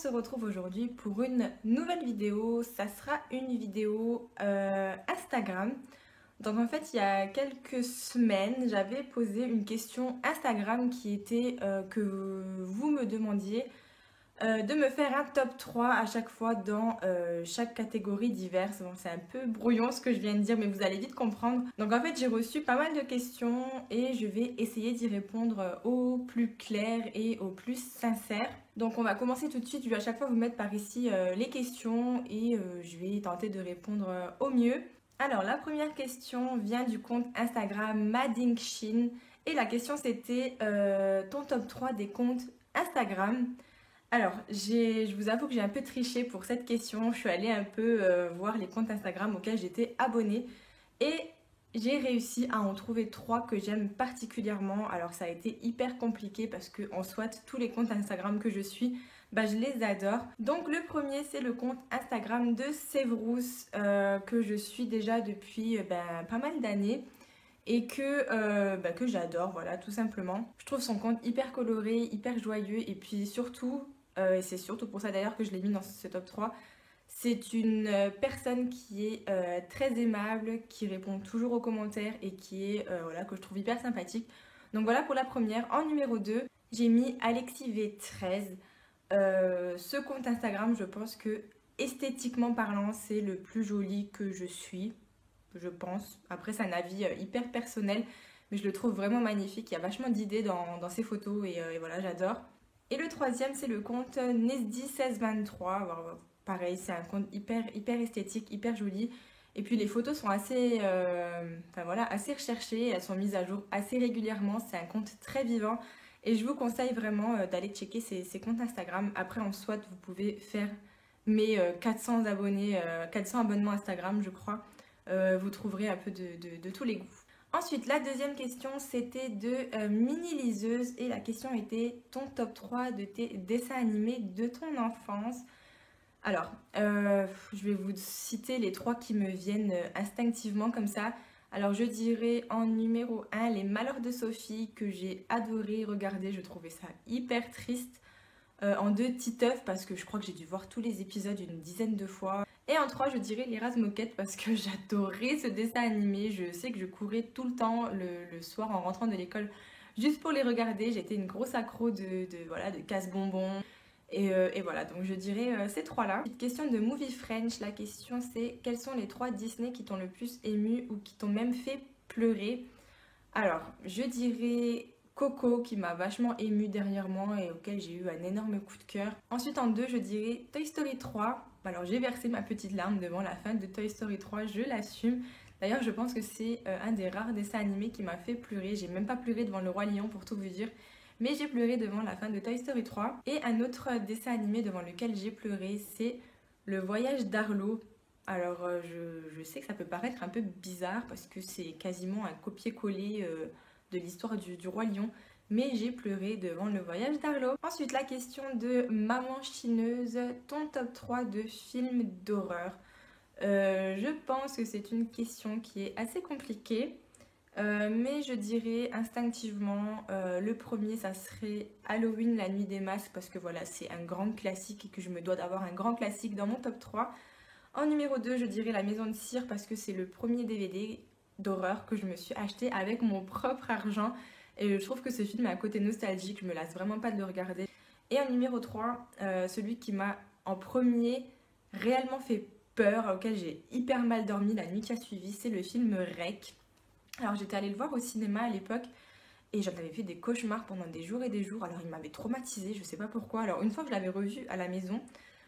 se retrouve aujourd'hui pour une nouvelle vidéo. Ça sera une vidéo Instagram. Donc en fait, il y a quelques semaines, j'avais posé une question Instagram qui était que vous me demandiez de me faire un top 3 à chaque fois dans chaque catégorie diverse. Bon, c'est un peu brouillon ce que je viens de dire, mais vous allez vite comprendre. Donc en fait, j'ai reçu pas mal de questions et je vais essayer d'y répondre au plus clair et au plus sincère. Donc on va commencer tout de suite. Je vais à chaque fois vous mettre par ici les questions et je vais tenter de répondre au mieux. Alors la première question vient du compte Instagram Madinkshin et la question c'était ton top 3 des comptes Instagram. Alors, je vous avoue que j'ai un peu triché pour cette question. Je suis allée un peu voir les comptes Instagram auxquels j'étais abonnée et j'ai réussi à en trouver trois que j'aime particulièrement. Alors, ça a été hyper compliqué parce que en soit, tous les comptes Instagram que je suis, bah, je les adore. Donc, le premier, c'est le compte Instagram de Sévrous que je suis déjà depuis pas mal d'années et que j'adore, voilà, tout simplement. Je trouve son compte hyper coloré, hyper joyeux, et puis surtout, et c'est surtout pour ça d'ailleurs que je l'ai mis dans ce top 3, c'est une personne qui est très aimable, qui répond toujours aux commentaires et qui est, voilà, que je trouve hyper sympathique. Donc voilà pour la première. En numéro 2, j'ai mis Alexis V13. Ce compte Instagram, je pense que esthétiquement parlant, c'est le plus joli que je suis, je pense. Après, c'est un avis hyper personnel, mais je le trouve vraiment magnifique. Il y a vachement d'idées dans ses photos et voilà, j'adore. Et le troisième, c'est le compte Nesdi1623. Alors, pareil, c'est un compte hyper esthétique, hyper joli. Et puis les photos sont assez recherchées, elles sont mises à jour assez régulièrement. C'est un compte très vivant et je vous conseille vraiment d'aller checker ces comptes Instagram. Après, en soit, vous pouvez faire mes 400 abonnés, 400 abonnements Instagram, je crois. Vous trouverez un peu de tous les goûts. Ensuite, la deuxième question, c'était de Mini Liseuse et la question était ton top 3 de tes dessins animés de ton enfance. Alors, je vais vous citer les trois qui me viennent instinctivement comme ça. Alors, je dirais en numéro 1, Les Malheurs de Sophie, que j'ai adoré regarder. Je trouvais ça hyper triste. En 2, Titeuf, parce que je crois que j'ai dû voir tous les épisodes une dizaine de fois. Et en 3, je dirais Les Razmoquettes, parce que j'adorais ce dessin animé. Je sais que je courais tout le temps le soir en rentrant de l'école juste pour les regarder. J'étais une grosse accro de casse-bonbons. Et voilà, donc je dirais ces trois-là. Petite question de Movie French. La question c'est quels sont les trois Disney qui t'ont le plus ému ou qui t'ont même fait pleurer? Alors, je dirais Coco qui m'a vachement émue dernièrement et auquel j'ai eu un énorme coup de cœur. Ensuite, en 2, je dirais Toy Story 3. Alors, j'ai versé ma petite larme devant la fin de Toy Story 3, je l'assume. D'ailleurs, je pense que c'est un des rares dessins animés qui m'a fait pleurer. J'ai même pas pleuré devant le Roi Lion pour tout vous dire. Mais j'ai pleuré devant la fin de Toy Story 3. Et un autre dessin animé devant lequel j'ai pleuré, c'est Le Voyage d'Arlo. Alors, je sais que ça peut paraître un peu bizarre parce que c'est quasiment un copier-coller de l'histoire du Roi Lion, mais j'ai pleuré devant Le Voyage d'Arlo. Ensuite, la question de Maman Chineuse, ton top 3 de films d'horreur. Je pense que c'est une question qui est assez compliquée, mais je dirais instinctivement, le premier, ça serait Halloween, la nuit des masques, parce que voilà, c'est un grand classique et que je me dois d'avoir un grand classique dans mon top 3. En numéro 2, je dirais La Maison de Cire parce que c'est le premier DVD d'horreur que je me suis acheté avec mon propre argent. Et je trouve que ce film a un côté nostalgique, je me lasse vraiment pas de le regarder. Et en numéro 3, celui qui m'a en premier réellement fait peur, auquel j'ai hyper mal dormi la nuit qui a suivi, c'est le film Rec. Alors j'étais allée le voir au cinéma à l'époque et j'en avais fait des cauchemars pendant des jours et des jours. Alors il m'avait traumatisée, je sais pas pourquoi. Alors une fois que je l'avais revu à la maison,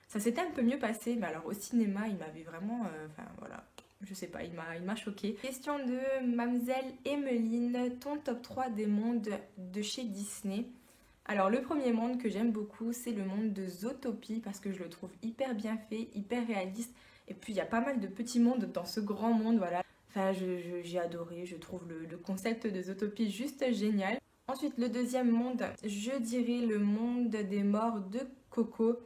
ça s'était un peu mieux passé, mais alors au cinéma, il m'avait vraiment... Enfin voilà, je sais pas, il m'a choqué. Question de Mamzelle Emeline, ton top 3 des mondes de chez Disney. Alors le premier monde que j'aime beaucoup, c'est le monde de Zootopie, parce que je le trouve hyper bien fait, hyper réaliste. Et puis il y a pas mal de petits mondes dans ce grand monde, voilà. Enfin, j'ai adoré, je trouve le concept de Zootopie juste génial. Ensuite, le deuxième monde, je dirais le monde des morts de Coco.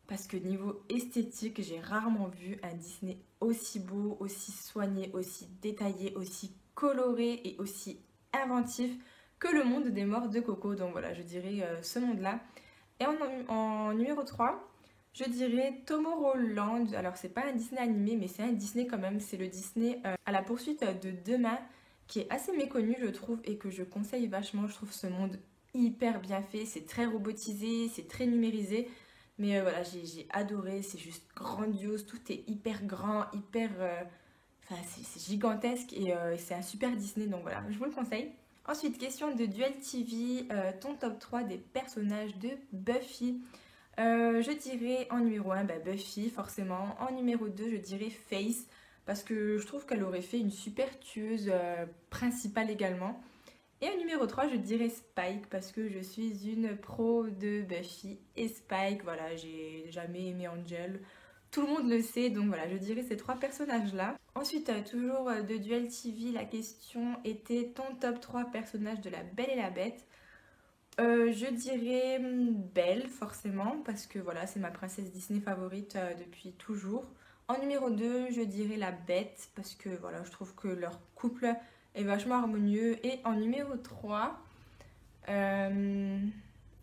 Parce que niveau esthétique, j'ai rarement vu un Disney aussi beau, aussi soigné, aussi détaillé, aussi coloré et aussi inventif que le monde des morts de Coco. Donc voilà, je dirais ce monde-là. Et en numéro 3, Je dirais Tomorrowland. Alors, c'est pas un Disney animé, mais c'est un Disney quand même. C'est le Disney à la poursuite de demain, qui est assez méconnu, je trouve, et que je conseille vachement. Je trouve ce monde hyper bien fait. C'est très robotisé, c'est très numérisé. Mais voilà, j'ai adoré. C'est juste grandiose. Tout est hyper grand, hyper. Enfin, c'est gigantesque et c'est un super Disney. Donc voilà, je vous le conseille. Ensuite, question de Duel TV. Ton top 3 des personnages de Buffy. Je dirais en numéro un bah, Buffy, forcément. En numéro 2 je dirais Faith, parce que je trouve qu'elle aurait fait une super tueuse principale également. Et en numéro 3 je dirais Spike, parce que je suis une pro de Buffy et Spike. Voilà, j'ai jamais aimé Angel. Tout le monde le sait, donc voilà, je dirais ces trois personnages-là. Ensuite, toujours de Duel TV, la question était ton top 3 personnages de La Belle et la Bête. Je dirais Belle, forcément, parce que voilà, c'est ma princesse Disney favorite depuis toujours. En numéro 2 je dirais la Bête, parce que voilà, je trouve que leur couple est vachement harmonieux. Et en numéro 3 euh,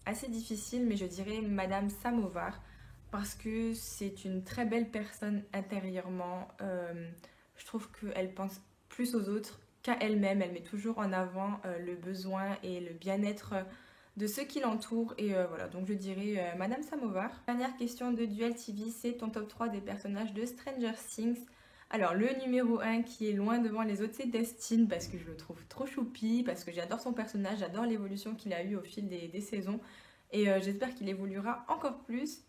assez difficile, mais je dirais Madame Samovar, parce que c'est une très belle personne intérieurement. Je trouve qu'elle pense plus aux autres qu'à elle-même. Elle met toujours en avant le besoin et le bien-être de ceux qui l'entourent. Et voilà, donc je dirais Madame Samovar. Dernière question de Duel TV, c'est ton top 3 des personnages de Stranger Things. Alors le numéro un qui est loin devant les autres, c'est Dustin, parce que je le trouve trop choupi, parce que j'adore son personnage, j'adore l'évolution qu'il a eue au fil des saisons. Et j'espère qu'il évoluera encore plus.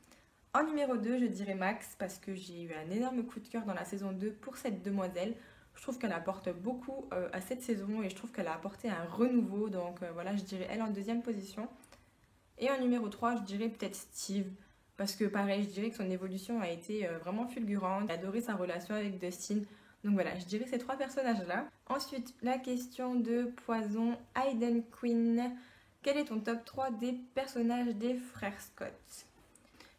En numéro 2 je dirais Max, parce que j'ai eu un énorme coup de cœur dans la saison 2 pour cette demoiselle. Je trouve qu'elle apporte beaucoup à cette saison et je trouve qu'elle a apporté un renouveau. Donc voilà, je dirais elle en deuxième position. Et en numéro 3 je dirais peut-être Steve. Parce que pareil, je dirais que son évolution a été vraiment fulgurante. J'ai adoré sa relation avec Dustin. Donc voilà, je dirais ces trois personnages-là. Ensuite, la question de Poison, Hayden Quinn. Quel est ton top 3 des personnages des frères Scott?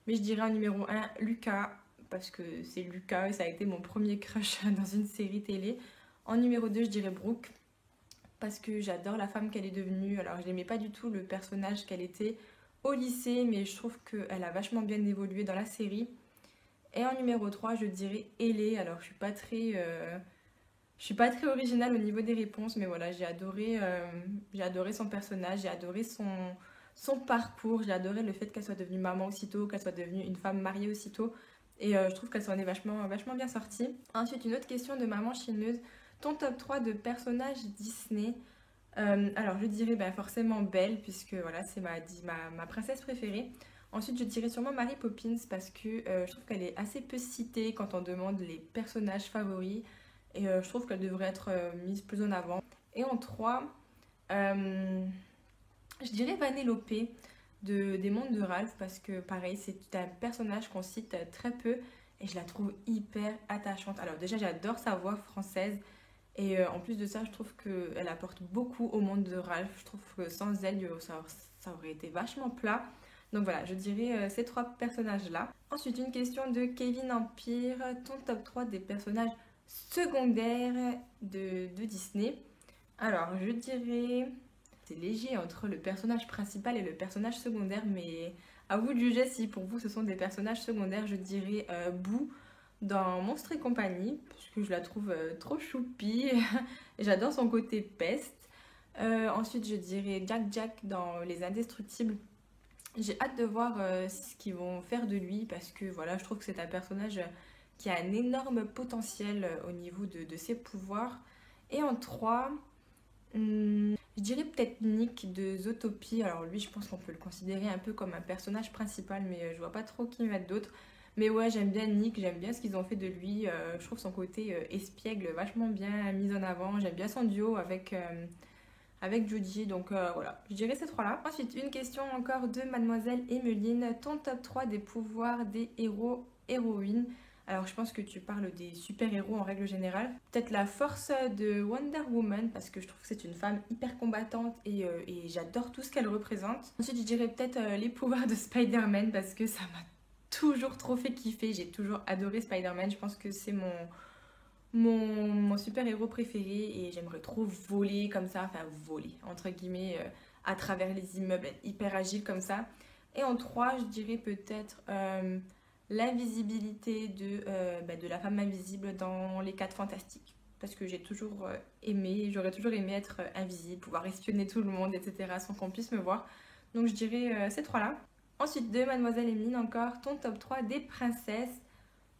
Mais je dirais en numéro un Lucas, parce que c'est Lucas et ça a été mon premier crush dans une série télé. En numéro 2 je dirais Brooke, parce que j'adore la femme qu'elle est devenue. Alors, je n'aimais pas du tout le personnage qu'elle était au lycée, mais je trouve qu'elle a vachement bien évolué dans la série. Et en numéro 3 je dirais Ellie. Alors, je suis pas très originale au niveau des réponses, mais voilà, j'ai adoré son personnage, j'ai adoré son parcours, j'ai adoré le fait qu'elle soit devenue maman aussitôt, qu'elle soit devenue une femme mariée aussitôt. Et je trouve qu'elle s'en est vachement bien sortie. Ensuite, une autre question de maman chineuse. Ton top 3 de personnages Disney. Alors, je dirais ben, forcément Belle, puisque voilà, c'est ma princesse préférée. Ensuite, je dirais sûrement Mary Poppins, parce que je trouve qu'elle est assez peu citée quand on demande les personnages favoris. Et je trouve qu'elle devrait être mise plus en avant. Et en 3 je dirais Vanellope des Mondes de Ralph, parce que pareil, c'est un personnage qu'on cite très peu et je la trouve hyper attachante. Alors déjà, j'adore sa voix française et en plus de ça, je trouve qu'elle apporte beaucoup au monde de Ralph. Je trouve que sans elle, ça aurait été vachement plat. Donc voilà, je dirais ces trois personnages-là. Ensuite, une question de Kevin Empire. Ton top 3 des personnages secondaires de Disney. Alors, je dirais c'est léger entre le personnage principal et le personnage secondaire, mais à vous de juger si pour vous ce sont des personnages secondaires. Je dirais Boo dans Monstres et compagnie, parce que je la trouve trop choupie, et j'adore son côté peste. Ensuite, je dirais Jack Jack dans Les Indestructibles. J'ai hâte de voir ce qu'ils vont faire de lui, parce que voilà, je trouve que c'est un personnage qui a un énorme potentiel au niveau de ses pouvoirs. Et en 3 je dirais peut-être Nick de Zootopie. Alors lui, je pense qu'on peut le considérer un peu comme un personnage principal, mais je vois pas trop qui mettre d'autres. Mais ouais, j'aime bien Nick, j'aime bien ce qu'ils ont fait de lui. Je trouve son côté espiègle vachement bien mis en avant. J'aime bien son duo avec Judy. Donc voilà, je dirais ces trois-là. Ensuite, une question encore de Mademoiselle Emeline. Ton top 3 des pouvoirs des héros, héroïnes. Alors, je pense que tu parles des super-héros en règle générale. Peut-être la force de Wonder Woman, parce que je trouve que c'est une femme hyper combattante et j'adore tout ce qu'elle représente. Ensuite, je dirais peut-être les pouvoirs de Spider-Man, parce que ça m'a toujours trop fait kiffer. J'ai toujours adoré Spider-Man. Je pense que c'est mon super-héros préféré et j'aimerais trop voler comme ça, enfin voler, entre guillemets, à travers les immeubles, être hyper agile comme ça. Et en 3 je dirais peut-être l'invisibilité de la femme invisible dans les 4 fantastiques. Parce que j'ai toujours aimé, j'aurais toujours aimé être invisible, pouvoir espionner tout le monde, etc. sans qu'on puisse me voir. Donc je dirais ces trois-là. Ensuite de Mademoiselle Emeline encore, ton top 3 des princesses.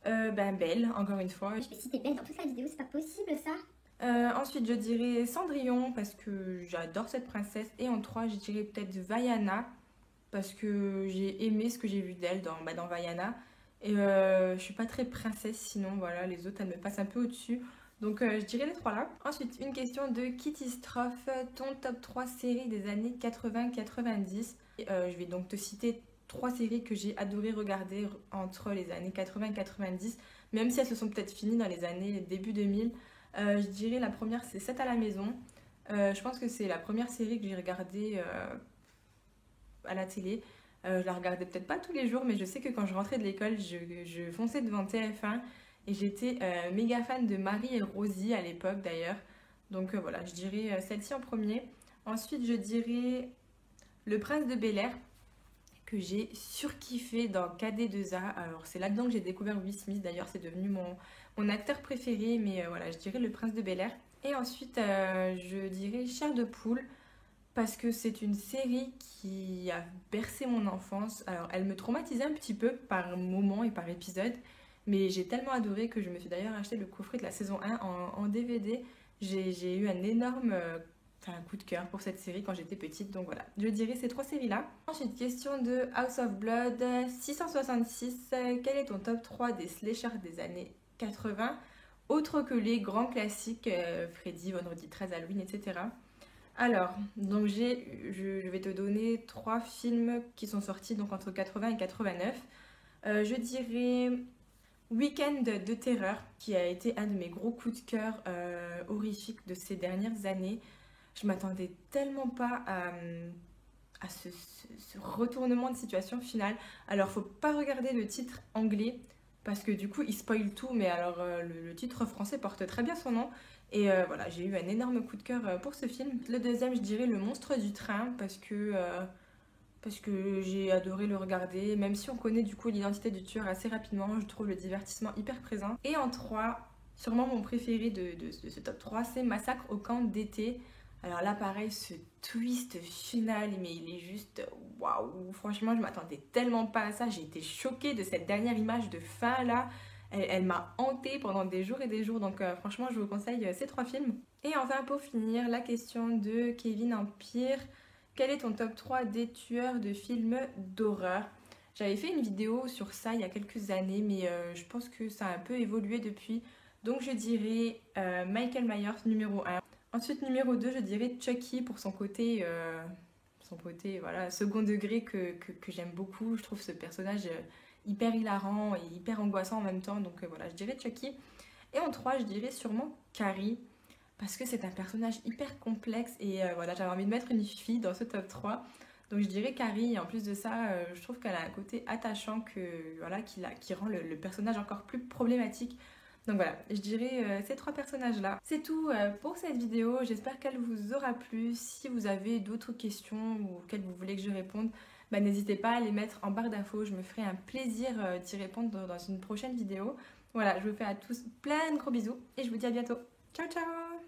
Belle, encore une fois. Je vais citer Belle dans toute la vidéo, c'est pas possible ça. Ensuite je dirais Cendrillon parce que j'adore cette princesse. Et en 3 je dirais peut-être Vaiana parce que j'ai aimé ce que j'ai vu d'elle dans Vaiana. Et je suis pas très princesse sinon, voilà, les autres elles me passent un peu au-dessus. Donc je dirais les trois là. Ensuite, une question de Kitty Strophe, ton top 3 séries des années 80-90. Je vais donc te citer 3 séries que j'ai adoré regarder entre les années 80 et 90, même si elles se sont peut-être finies dans les années début 2000. Je dirais la première c'est 7 à la maison. Je pense que c'est la première série que j'ai regardée à la télé. Je la regardais peut-être pas tous les jours, mais je sais que quand je rentrais de l'école, je fonçais devant TF1 et j'étais méga fan de Marie et Rosie à l'époque d'ailleurs. Donc voilà, je dirais celle-ci en premier. Ensuite, je dirais Le Prince de Bel-Air que j'ai surkiffé dans KD2A. Alors c'est là-dedans que j'ai découvert Will Smith, d'ailleurs c'est devenu mon acteur préféré, mais voilà, je dirais Le Prince de Bel-Air. Et ensuite, je dirais Chair de poule parce que c'est une série qui a bercé mon enfance. Alors, elle me traumatisait un petit peu par moment et par épisode, mais j'ai tellement adoré que je me suis d'ailleurs acheté le coffret de la saison 1 en DVD. J'ai eu un énorme coup de cœur pour cette série quand j'étais petite, donc voilà. Je dirais ces 3 séries-là. Ensuite, question de House of Blood 666. Quel est ton top 3 des slashers des années 80, autres que les grands classiques Freddy, Vendredi 13, Halloween, etc. Alors, donc je vais te donner 3 films qui sont sortis donc entre 80 et 89. Je dirais Weekend de terreur, qui a été un de mes gros coups de cœur horrifiques de ces dernières années. Je m'attendais tellement pas à ce retournement de situation finale. Alors, faut pas regarder le titre anglais parce que du coup, il spoil tout, mais alors le titre français porte très bien son nom. Et voilà, j'ai eu un énorme coup de cœur pour ce film. Le deuxième, je dirais Le Monstre du Train parce que j'ai adoré le regarder. Même si on connaît du coup l'identité du tueur assez rapidement, je trouve le divertissement hyper présent. Et en 3, sûrement mon préféré de ce top 3, c'est Massacre au camp d'été. Alors là, pareil, ce twist final, mais il est juste waouh! Franchement, je m'attendais tellement pas à ça. J'ai été choquée de cette dernière image de fin là. Elle m'a hantée pendant des jours et des jours. Donc, franchement, je vous conseille ces 3 films. Et enfin, pour finir, la question de Kevin Empire. Quel est ton top 3 des tueurs de films d'horreur? J'avais fait une vidéo sur ça il y a quelques années, mais je pense que ça a un peu évolué depuis. Donc, je dirais Michael Myers numéro 1. Ensuite, numéro 2, je dirais Chucky pour son côté voilà, second degré que j'aime beaucoup. Je trouve ce personnage hyper hilarant et hyper angoissant en même temps. Donc voilà, je dirais Chucky. Et en 3, je dirais sûrement Carrie. Parce que c'est un personnage hyper complexe et voilà, j'avais envie de mettre une fille dans ce top 3. Donc je dirais Carrie, et en plus de ça, je trouve qu'elle a un côté attachant voilà, qui rend le personnage encore plus problématique. Donc voilà, je dirais ces 3 personnages-là. C'est tout pour cette vidéo, j'espère qu'elle vous aura plu. Si vous avez d'autres questions ou auxquelles vous voulez que je réponde, n'hésitez pas à les mettre en barre d'infos, je me ferai un plaisir d'y répondre dans une prochaine vidéo. Voilà, je vous fais à tous plein de gros bisous et je vous dis à bientôt. Ciao ciao!